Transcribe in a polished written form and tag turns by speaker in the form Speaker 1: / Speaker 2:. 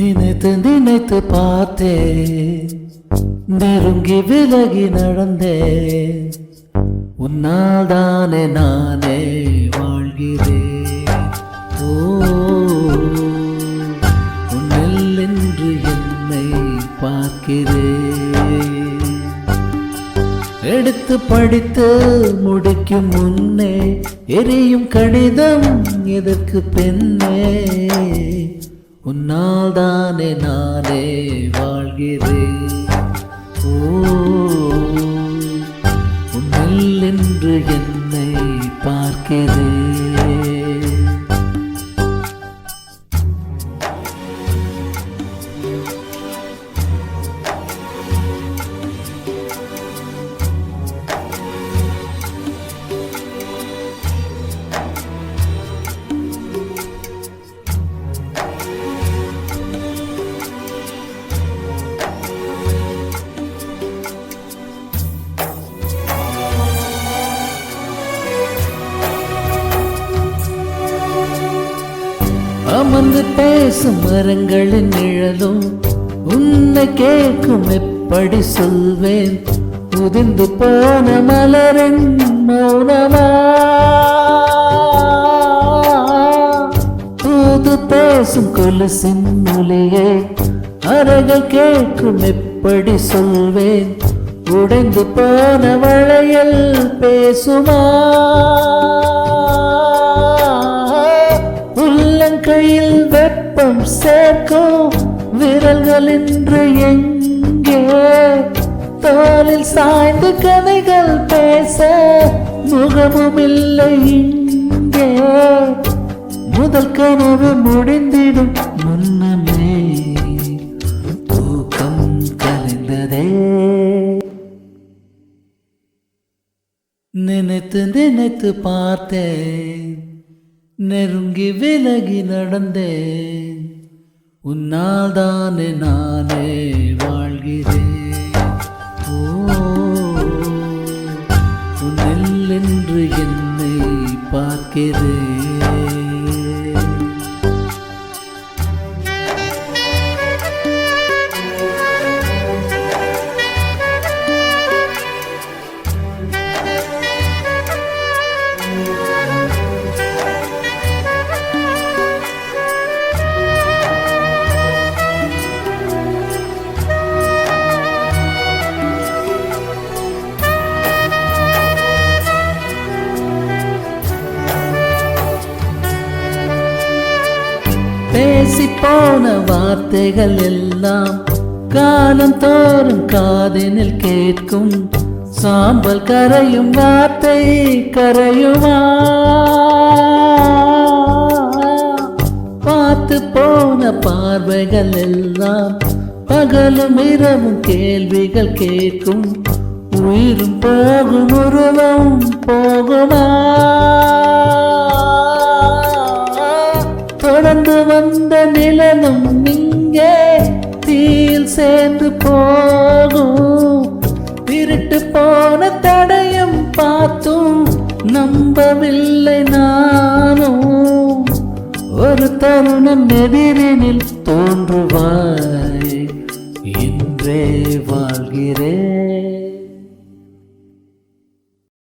Speaker 1: நினைத்து நினைத்து பார்த்தேன், நெருங்கி விலகி நடந்தேன். உன்னால் தானே நானே வாழ்கிறேன். ஓ, உன்னில் என்று என்னை பார்க்கிறேன். எடுத்து படித்து முடிக்கும் முன்னே எரியும் கடிதம் எதற்கு பெண்ணே? உன்னால் தானே நானே வாழ்கிறேன். ஓ, உன்னில் என்று என்னை பார்க்கிறேன். அமர்ந்து பேசும் மரங்களின் நிழலும் உன்னை கேட்கும், எப்படி சொல்வேன்? உதிர்ந்து போன மலரின் மௌனமா? தூது பேசும் கொலுசின் ஒலியை அறைகள் கேட்கும், எப்படி சொல்வேன்? உடைந்து போன வளையல் பேசுமா? கையில் வெப்பம் சேர்க்கும் விரல்கள் இன்று எங்கே? தோளில் சாய்ந்து கதைகள் பேச முகமும் இல்லை இங்கே. முதல் கனவு முடிந்திடும் முன்னமே தூக்கம் கலைந்ததே. நினைத்து நினைத்து பார்த்தேன், நெருங்கி விலகி நடந்தேன். உன்னால் தானே நானே வாழ்கிறேன். ஓ, உன்னில் என்று என்னை பார்க்கிறேன். பேசி போன வார்த்தைகள் எல்லாம் காலம் தோறும் காதினில் கேட்கும். சாம்பல் கரையும் வார்த்தை கரையுமா? பார்த்து போன பார்வைகள் எல்லாம் பகலும் இரவும் கேள்விகள் கேட்கும். உயிரும் போகும் உருவம் போகுமா? தொடர்ந்து வந்த நிலனும் இங்கே தீயில் சேர்ந்து போகும். திருட்டு போன தடையும் பார்த்தும் நம்பவில்லை நானும். ஒரு தருணம் எதிரினில் தோன்றுவாய், இன்றே வாழ்கிறேன்.